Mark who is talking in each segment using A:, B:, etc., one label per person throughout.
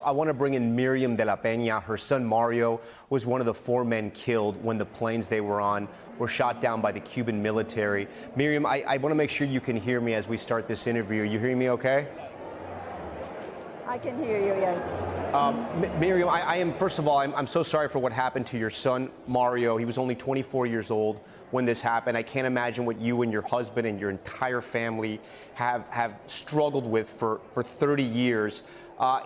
A: I want to bring in Miriam de la Peña. Her son Mario was one of the 4 men killed when the planes they were on were shot down by the Cuban military. Miriam, I want to make sure you can hear me as we start this interview. Are you hearing me okay?
B: I can hear you, yes.
A: Miriam, I am, first of all, I'm so sorry for what happened to your son, Mario. He was only 24 years old when this happened. I can't imagine what you and your husband and your entire family have struggled with for 30 years.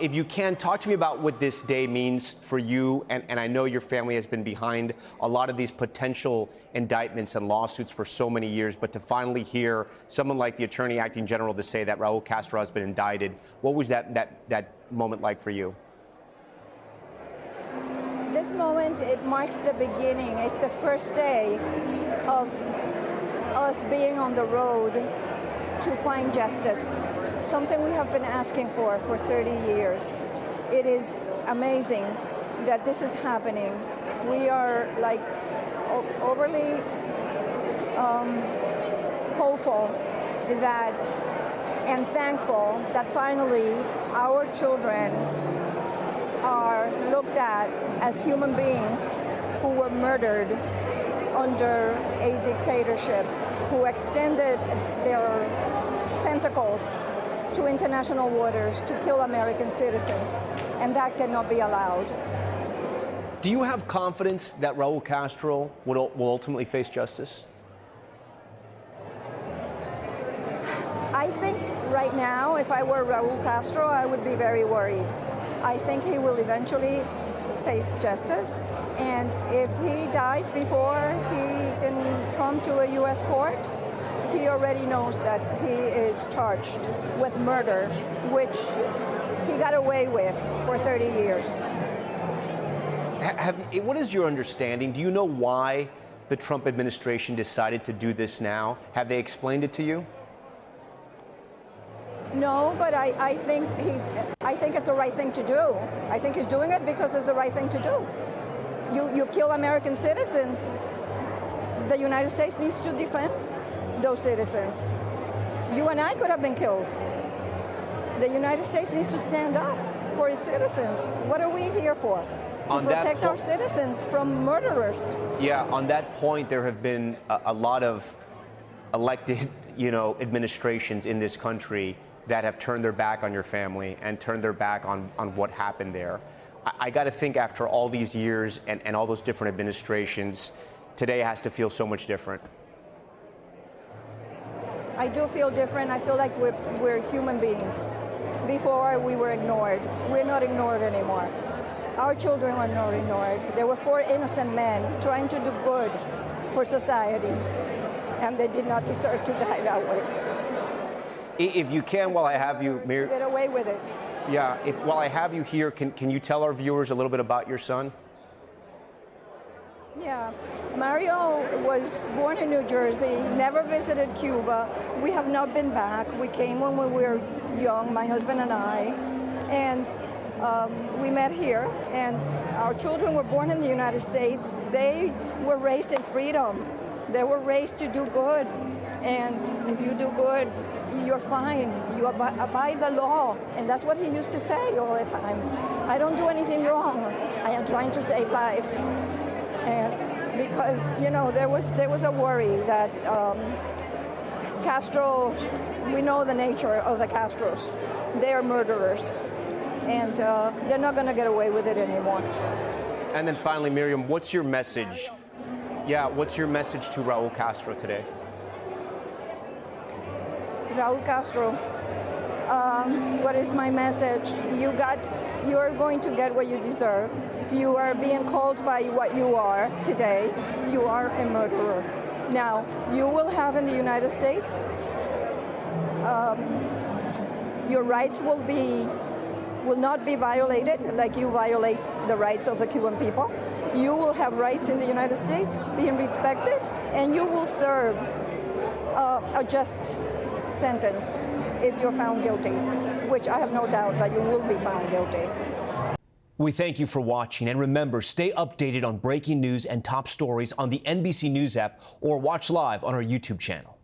A: If you can, talk to me about what this day means for you, and I know your family has been behind a lot of these potential indictments and lawsuits for so many years, but to finally hear someone like the Attorney Acting General to say that Raúl Castro has been indicted, what was that moment like for you?
B: This moment, it marks the beginning. It's the first day of us being on the road to find justice, something we have been asking for 30 years. It is amazing that this is happening. We are like overly hopeful that and thankful that finally our children are looked at as human beings who were murdered under a dictatorship, who extended their tentacles to international waters to kill American citizens, and that cannot be allowed.
A: Do you have confidence that Raúl Castro will ultimately face justice?
B: I think right now, if I were Raúl Castro, I would be very worried. I think he will eventually face justice, and if he dies before he can come to a U.S. court, he already knows that he is charged with murder, which he got away with for 30 years.
A: What is your understanding? Do you know why the Trump administration decided to do this now? Have they explained it to you?
B: No, but I think it's the right thing to do. I think he's doing it because it's the right thing to do. You kill American citizens, the United States needs to defend those citizens. You and I could have been killed. The United States needs to stand up for its citizens. What are we here for? To protect our citizens from murderers.
A: Yeah, on that point, there have been a lot of elected, administrations in this country that have turned their back on your family and turned their back on what happened there. I got to think after all these years and all those different administrations, today has to feel so much different.
B: I do feel different. I feel like we're human beings. Before, we were ignored. We're not ignored anymore. Our children were not ignored. There were 4 innocent men trying to do good for society, and they did not deserve to die that way.
A: If you can, while I have you, Miriam,
B: get away with it.
A: Yeah, while I have you here, can you tell our viewers a little bit about your son?
B: Yeah, Mario was born in New Jersey, never visited Cuba. We have not been back. We came when we were young, my husband and I, and we met here, and our children were born in the United States. They were raised in freedom. They were raised to do good, and if you do good, you're fine. You abide the law, and that's what he used to say all the time. I don't do anything wrong. I am trying to save lives. And because, there was a worry that Castro, we know the nature of the Castros. They are murderers, and they're not going to get away with it anymore.
A: And then finally, Miriam, what's your message? Yeah, what's your message to Raúl Castro today?
B: Raúl Castro, what is my message? You are going to get what you deserve. You are being called by what you are today. You are a murderer. Now, you will have in the United States, your rights will not be violated like you violate the rights of the Cuban people. You will have rights in the United States being respected, and you will serve a just sentence if you're found guilty, which I have no doubt that you will be found guilty.
C: We thank you for watching, and remember, stay updated on breaking news and top stories on the NBC News app or watch live on our YouTube channel.